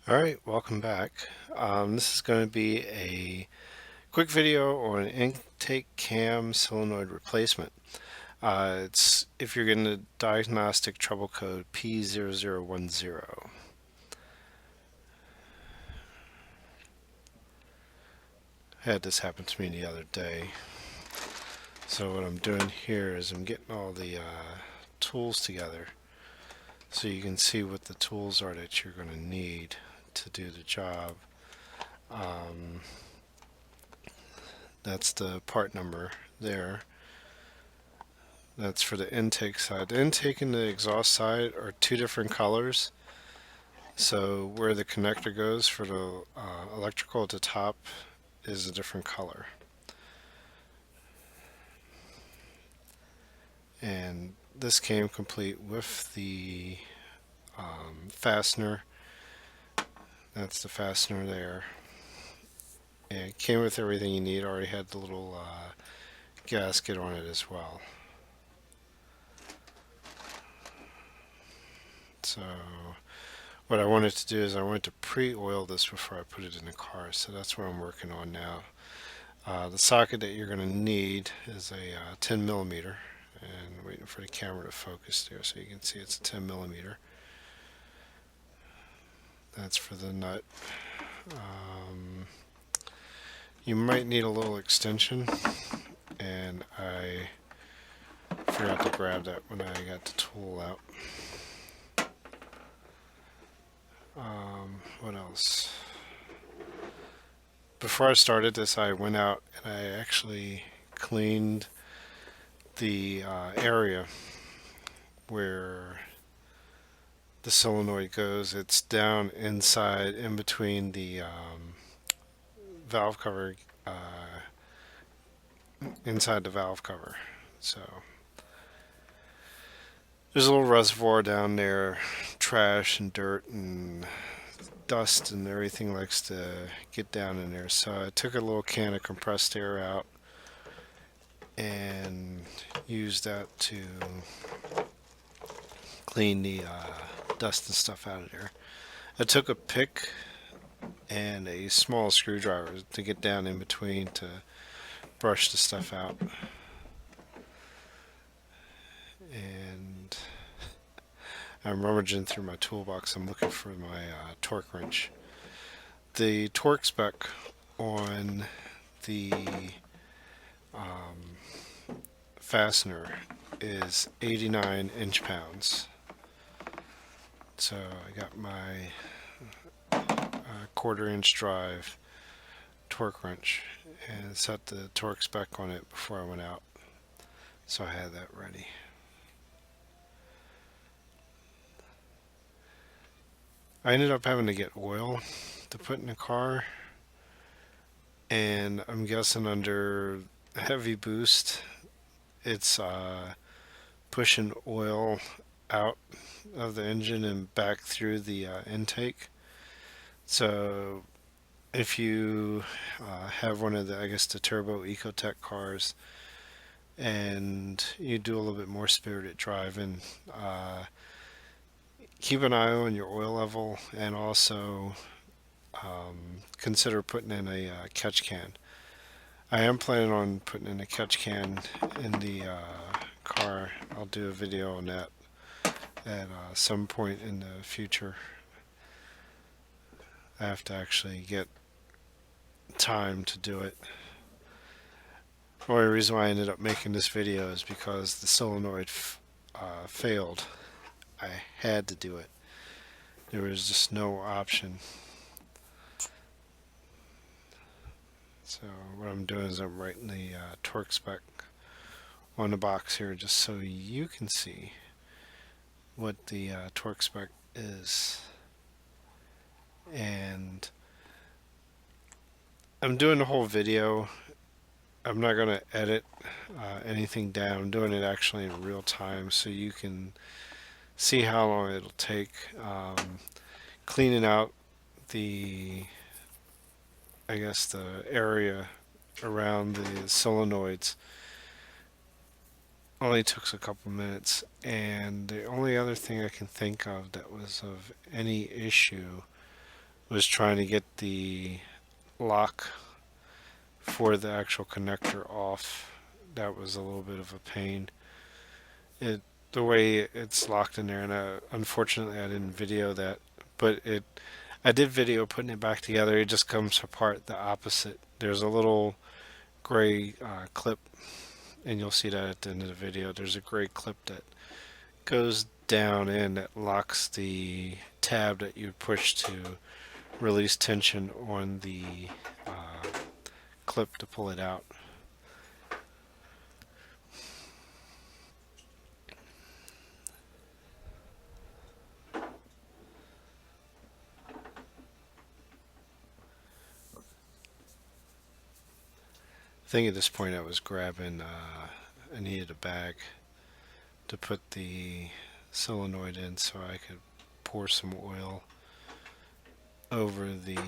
Alright, welcome back. This is going to be a quick video on an intake cam solenoid replacement. It's if you're getting the diagnostic trouble code P0010. I had this happen to me the other day. So what I'm doing here is I'm getting all the tools together so you can see what the tools are that you're going to need to do the job. That's the part number there. That's for the intake side. The intake and the exhaust side are two different colors. So where the connector goes for the electrical at the top is a different color. And this came complete with the fastener. That's the fastener there. And it came with everything you need. Already had the little gasket on it as well. So what I wanted to do is I wanted to pre-oil this before I put it in the car. So that's what I'm working on now. The socket that you're going to need is a 10 millimeter, and waiting for the camera to focus there so you can see it's a 10 millimeter. That's for the nut. You might need a little extension, and I forgot to grab that when I got the tool out. What else? Before I started this, I went out and I actually cleaned the area where the solenoid goes. It's down inside in between the valve cover, inside the valve cover. So there's a little reservoir down there, trash and dirt and dust and everything likes to get down in there. So I took a little can of compressed air out and used that to clean the dust and stuff out of there. I took a pick and a small screwdriver to get down in between to brush the stuff out. And I'm rummaging through my toolbox. I'm looking for my torque wrench. The torque spec on the fastener is 89 inch-pounds. So I got my quarter-inch drive torque wrench and set the torque spec on it before I went out. So I had that ready. I ended up having to get oil to put in the car, and I'm guessing under heavy boost it's pushing oil out of the engine and back through the intake. So if you have one of the, I guess, the Turbo Ecotech cars and you do a little bit more spirited driving, keep an eye on your oil level, and also consider putting in a catch can. I am planning on putting in a catch can in the car. I'll do a video on that at some point in the future. I have to actually get time to do it. The only reason why I ended up making this video is because the solenoid failed. I had to do it. There was just no option. So what I'm doing is I'm writing the torque spec on the box here just so you can see what the torque spec is. And I'm doing the whole video. I'm not going to edit anything down. I'm doing it actually in real time so you can see how long it'll take. Cleaning out the, I guess, the area around the solenoids only took a couple minutes, and the only other thing I can think of that was of any issue was trying to get the lock for the actual connector off. That was a little bit of a pain. The way it's locked in there, and unfortunately I didn't video that, but I did video putting it back together. It just comes apart the opposite. There's a little gray clip, and you'll see that at the end of the video. There's a gray clip that goes down and that locks the tab that you push to release tension on the clip to pull it out. I think at this point I was grabbing, I needed a bag to put the solenoid in so I could pour some oil over the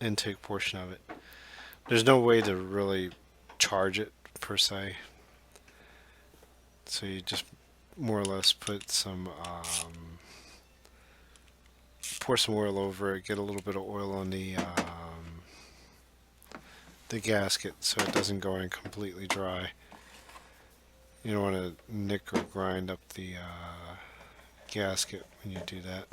intake portion of it. There's no way to really charge it per se, so you just more or less put some pour some oil over it, get a little bit of oil on the gasket so it doesn't go in completely dry. You don't want to nick or grind up the gasket when you do that.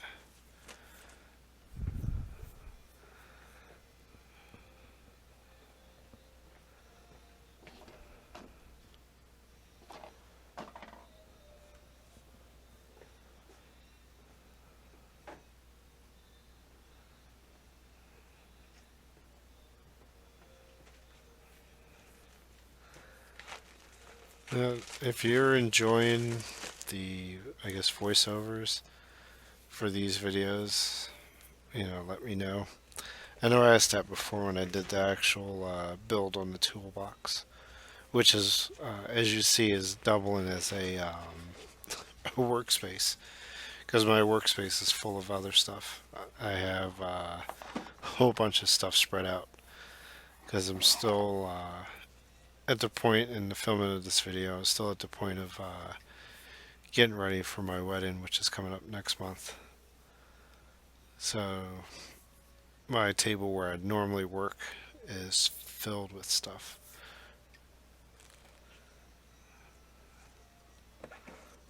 Now, if you're enjoying the, I guess, voiceovers for these videos, let me know. I know I asked that before when I did the actual build on the toolbox, which is, as you see, is doubling as a workspace, because my workspace is full of other stuff. I have a whole bunch of stuff spread out because I'm still at the point in the filming of this video, I'm still at the point of getting ready for my wedding, which is coming up next month. So my table where I'd normally work is filled with stuff.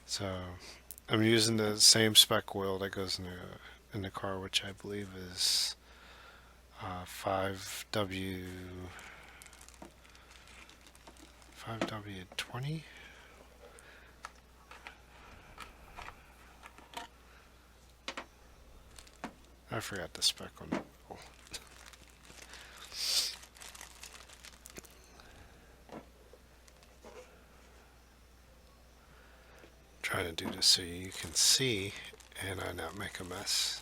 So I'm using the same spec oil that goes in the car, which I believe is 5W20. I forgot the spec on the oil. Trying to do this so you can see and I not make a mess.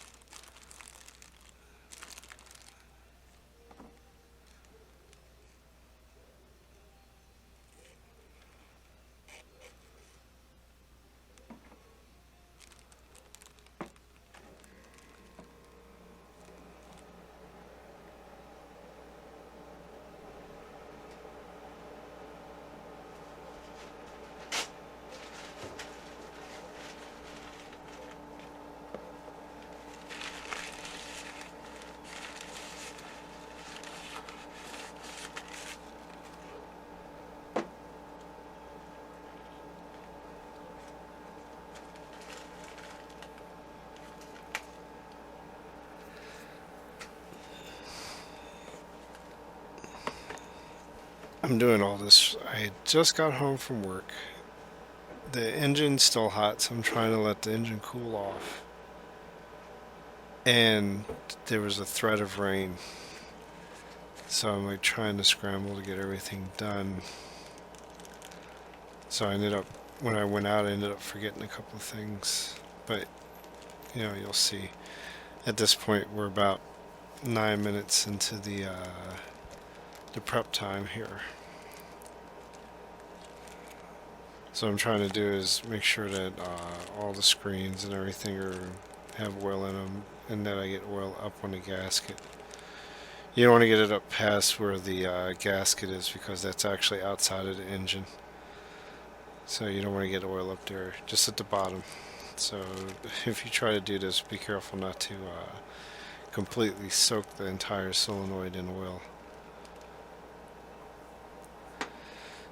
I'm doing all this. I just got home from work. The engine's still hot, so I'm trying to let the engine cool off. And there was a threat of rain. So I'm like trying to scramble to get everything done. So I ended up, when I went out, I ended up forgetting a couple of things. But, you'll see. At this point, we're about 9 minutes into the prep time here. So what I'm trying to do is make sure that all the screens and everything have oil in them, and that I get oil up on the gasket. You don't want to get it up past where the gasket is, because that's actually outside of the engine. So you don't want to get oil up there, just at the bottom. So if you try to do this, be careful not to completely soak the entire solenoid in oil.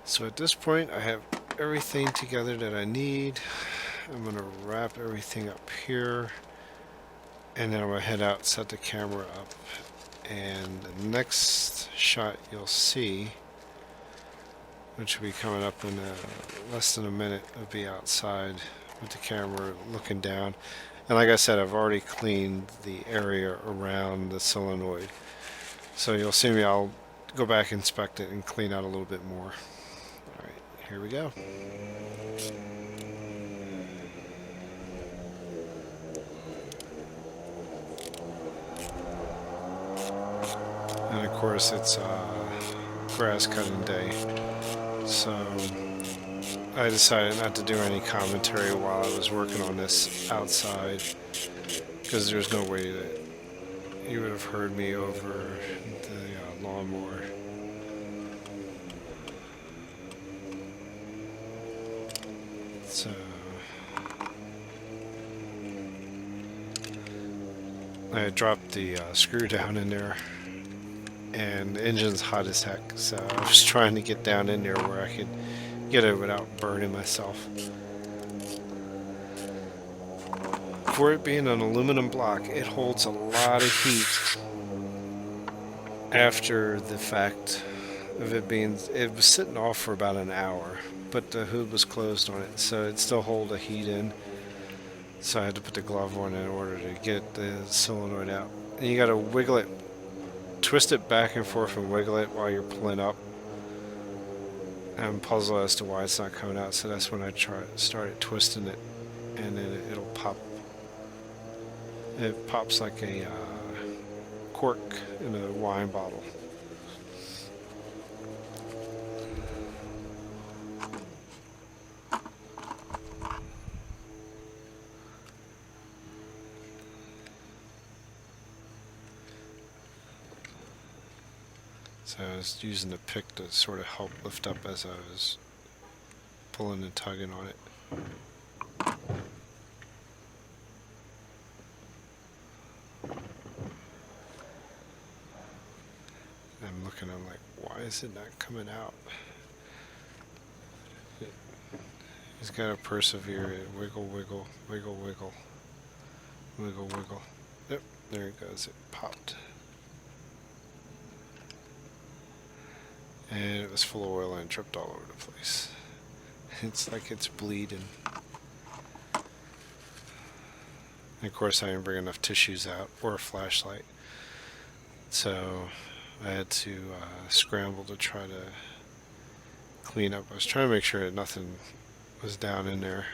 So at this point I have everything together that I need. I'm going to wrap everything up here, and then I'm going to head out, set the camera up, and the next shot you'll see, which will be coming up in less than a minute, will be outside with the camera looking down. And like I said, I've already cleaned the area around the solenoid. So you'll see me, I'll go back, inspect it, and clean out a little bit more. Alright, here we go. And of course it's grass cutting day. So I decided not to do any commentary while I was working on this outside, because there's no way that you would have heard me over the lawnmower. So I dropped the screw down in there, and the engine's hot as heck, so I was trying to get down in there where I could get it without burning myself. For it being an aluminum block, it holds a lot of heat after the fact of it being, it was sitting off for about an hour, but the hood was closed on it, so it still held the heat in. So I had to put the glove on in order to get the solenoid out. And you got to wiggle it, twist it back and forth and wiggle it while you're pulling up. I'm puzzled as to why it's not coming out, so that's when I started twisting it, and then it'll pop. It pops like a cork in a wine bottle. So I was using the pick to sort of help lift up as I was pulling and tugging on it. I'm looking, I'm like, why is it not coming out? He's got to persevere. Wiggle, wiggle, wiggle, wiggle, wiggle, wiggle. Yep, there it goes. It popped. And it was full of oil and dripped all over the place. It's like it's bleeding. And of course I didn't bring enough tissues out or a flashlight. So I had to scramble to try to clean up. I was trying to make sure that nothing was down in there.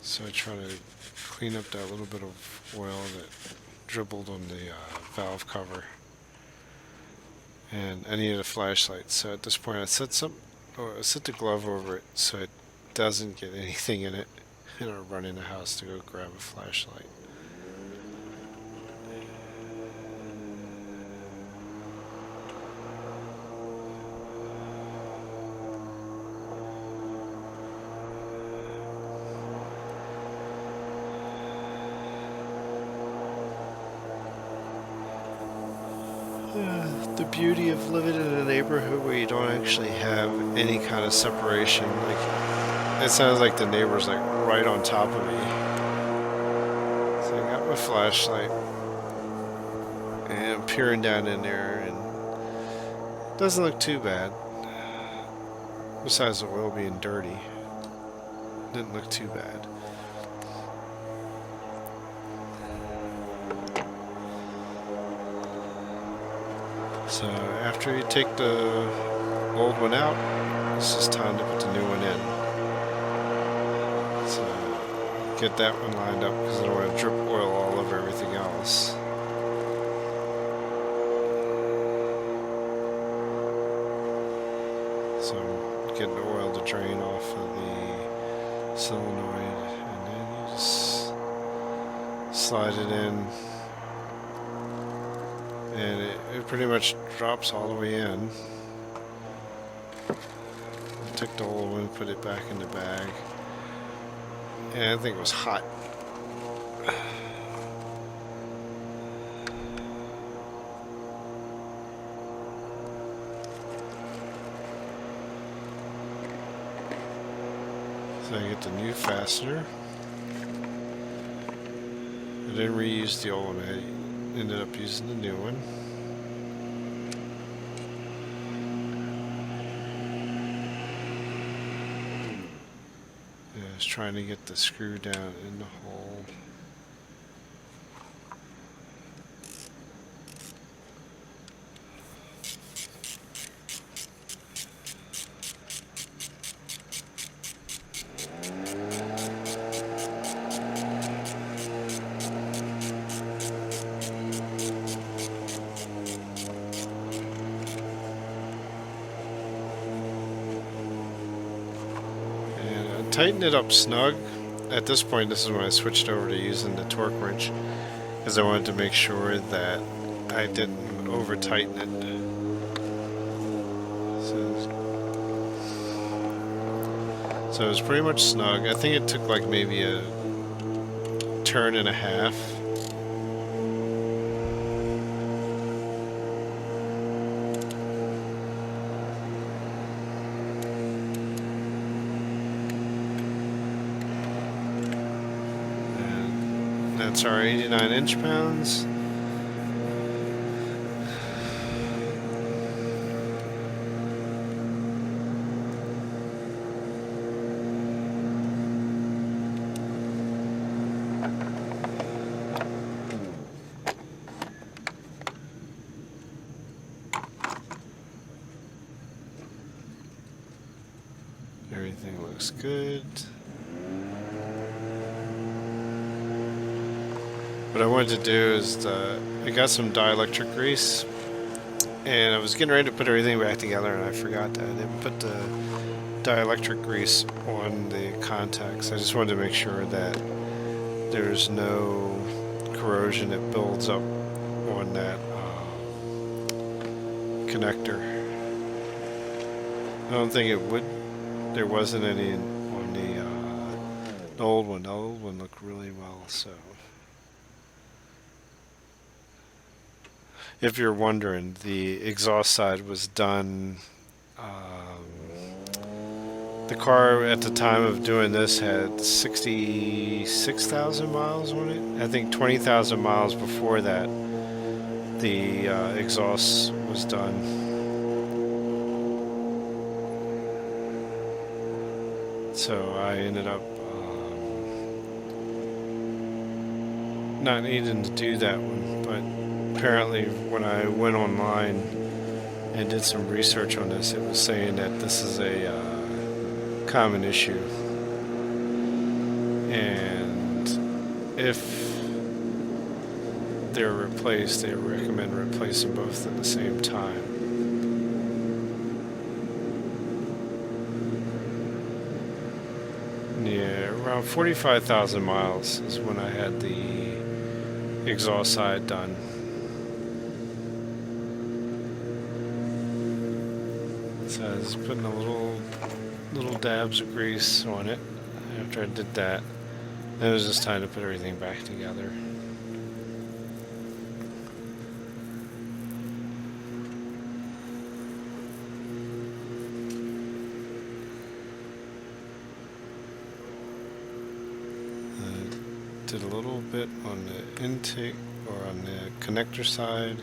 So I try to clean up that little bit of oil that dribbled on the valve cover. And I needed a flashlight, so at this point I set the glove over it so it doesn't get anything in it, and I run in the house to go grab a flashlight. The beauty of living in a neighborhood where you don't actually have any kind of separation. Like, it sounds like the neighbor's like right on top of me. So I got my flashlight and I'm peering down in there, and it doesn't look too bad. Besides the oil being dirty, it didn't look too bad. So after you take the old one out, it's just time to put the new one in. So get that one lined up because I don't want to drip oil all over everything else. So I'm getting the oil to drain off of the solenoid, and then you just slide it in. and it pretty much drops all the way in. I took the old one, put it back in the bag, and I think it was hot. So I get the new fastener. I didn't reuse the old one, I ended up using the new one. I was trying to get the screw down in the hole. Tighten it up snug. At this point, this is when I switched over to using the torque wrench, because I wanted to make sure that I didn't over tighten it. So it was pretty much snug. I think it took like maybe a turn and a half. That's our 89 inch-pounds. Everything looks good. What I wanted to do is I got some dielectric grease, and I was getting ready to put everything back together, and I forgot that I didn't put the dielectric grease on the contacts. I just wanted to make sure that there's no corrosion that builds up on that connector. I don't think it would. There wasn't any on the old one. The old one looked really well, so. If you're wondering, the exhaust side was done. The car at the time of doing this had 66,000 miles on it. I think 20,000 miles before that, the exhaust was done. So I ended up not needing to do that one, but apparently when I went online and did some research on this, it was saying that this is a common issue, and if they're replaced, they recommend replacing both at the same time. Yeah, around 45,000 miles is when I had the exhaust side done. So I was putting a little dabs of grease on it after I did that. Then it was just time to put everything back together. Did a little bit on the intake or on the connector side,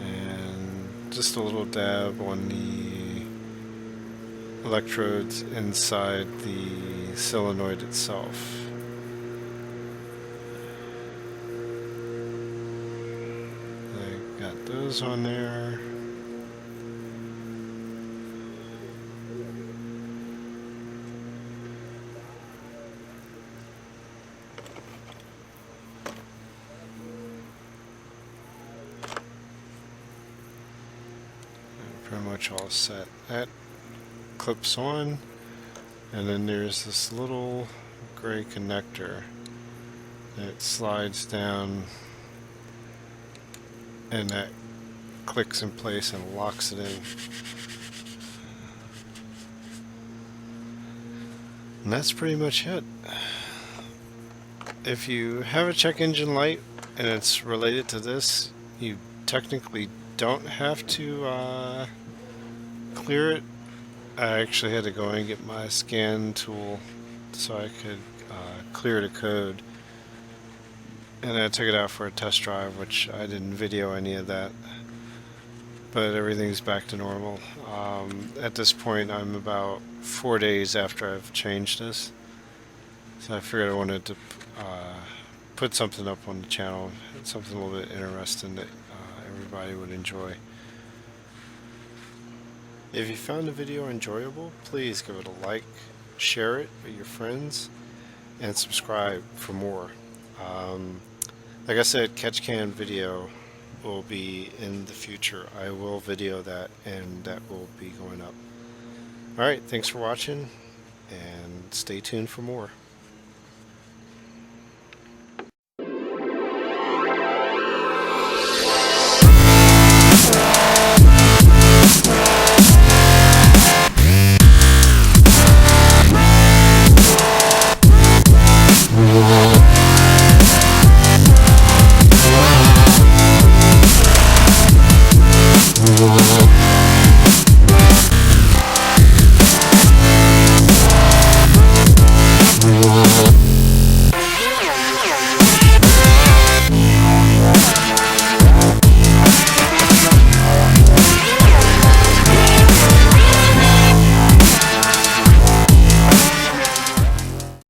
and just a little dab on the electrodes inside the solenoid itself. I got those on there. Pretty much all set. That clips on, and then there's this little gray connector that slides down and that clicks in place and locks it in. And that's pretty much it. If you have a check engine light and it's related to this, you technically don't have to clear it. I actually had to go and get my scan tool so I could clear the code. And I took it out for a test drive, which I didn't video any of that. But everything's back to normal. At this point, I'm about 4 days after I've changed this. So I figured I wanted to put something up on the channel, something a little bit interesting that everybody would enjoy. If you found the video enjoyable, please give it a like, share it with your friends, and subscribe for more. Like I said, catch can video will be in the future. I will video that, and that will be going up. Alright, thanks for watching, and stay tuned for more.